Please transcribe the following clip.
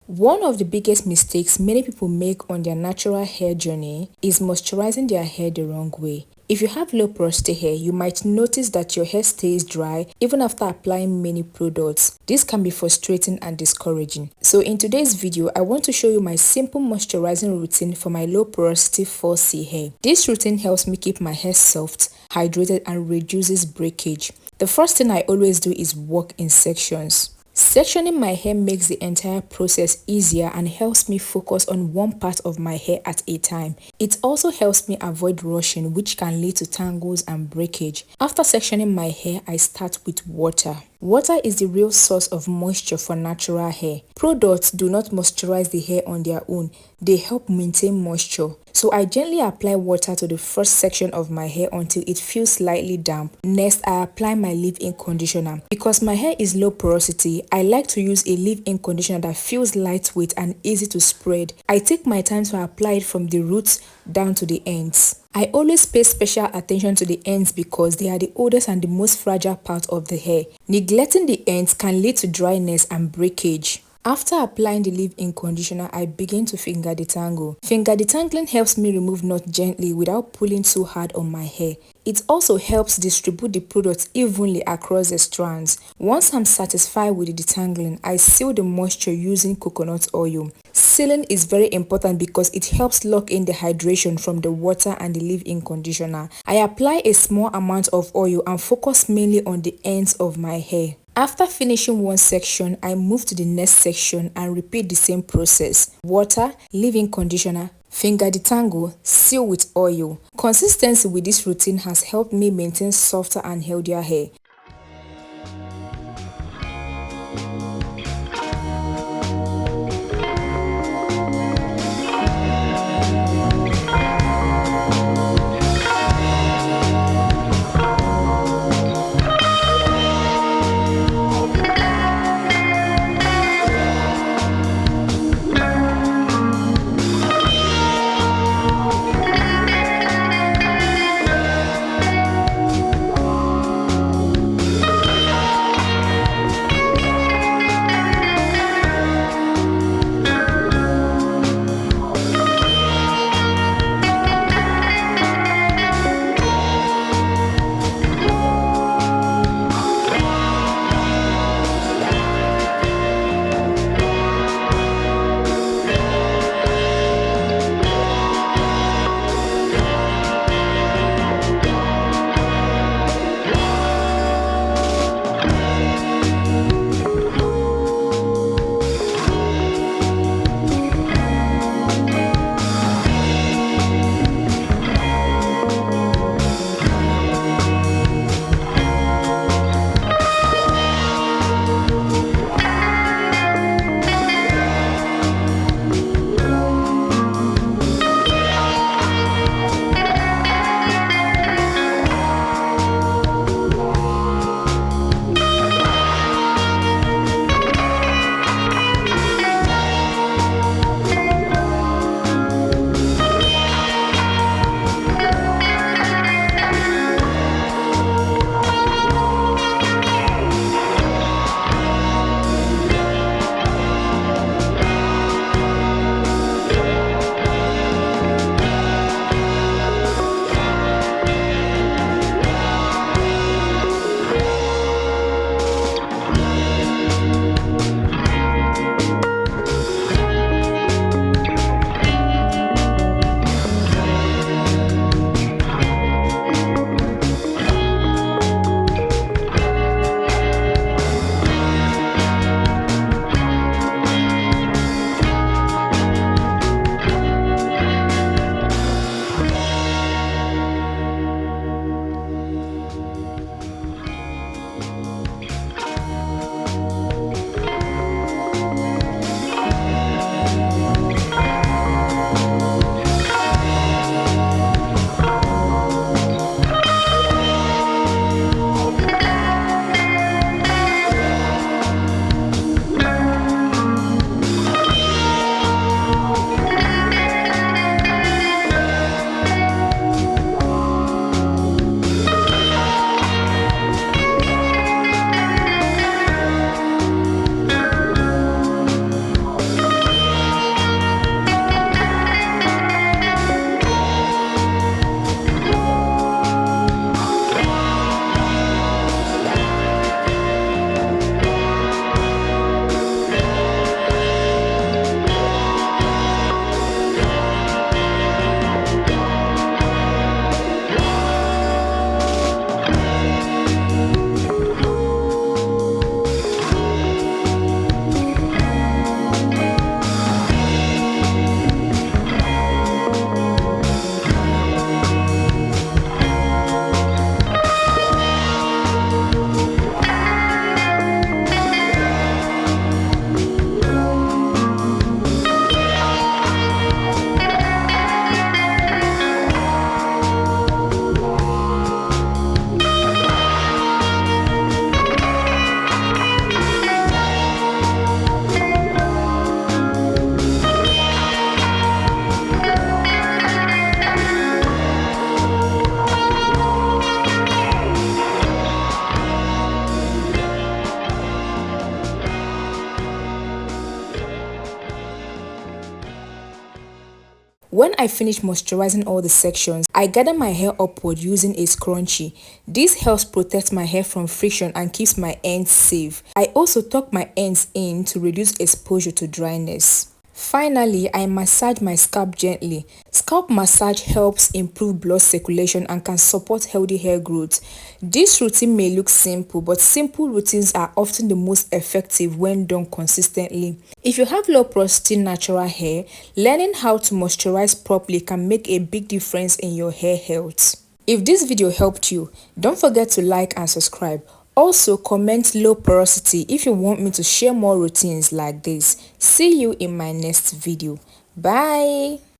One of the biggest mistakes many people make on their natural hair journey is moisturizing their hair the wrong way. If you have low porosity hair, you might notice that your hair stays dry even after applying many products. This can be frustrating and discouraging. So in today's video, I want to show you my simple moisturizing routine for my low porosity 4C hair. This routine helps me keep my hair soft, hydrated, and reduces breakage. The first thing I always do is work in sections. Sectioning my hair makes the entire process easier and helps me focus on one part of my hair at a time. It also helps me avoid rushing, which can lead to tangles and breakage. After sectioning my hair, I start with water. Water is the real source of moisture for natural hair. Products do not moisturize the hair on their own, they help maintain moisture. So I gently apply water to the first section of my hair until it feels slightly damp. Next, I apply my leave-in conditioner. Because my hair is low porosity, I like to use a leave-in conditioner that feels lightweight and easy to spread. I take my time to apply it from the roots down to the ends. I always pay special attention to the ends because they are the oldest and the most fragile part of the hair. Neglecting the ends can lead to dryness and breakage. After applying the leave-in conditioner, I begin to finger detangle. Finger detangling helps me remove knots gently without pulling too hard on my hair. It also helps distribute the product evenly across the strands. Once I'm satisfied with the detangling, I seal the moisture using coconut oil. Sealing is very important because it helps lock in the hydration from the water and the leave-in conditioner. I apply a small amount of oil and focus mainly on the ends of my hair. After finishing one section, I move to the next section and repeat the same process. Water, leave-in conditioner, finger detangle, seal with oil. Consistency with this routine has helped me maintain softer and healthier hair. When I finish moisturizing all the sections, I gather my hair upward using a scrunchie. This helps protect my hair from friction and keeps my ends safe. I also tuck my ends in to reduce exposure to dryness. Finally, I massage my scalp gently. Scalp massage helps improve blood circulation and can support healthy hair growth. This routine may look simple, but simple routines are often the most effective when done consistently. If you have low porosity natural hair, learning how to moisturize properly can make a big difference in your hair health. If this video helped you, don't forget to like and subscribe. Also, comment low porosity if you want me to share more routines like this. See you in my next video. Bye!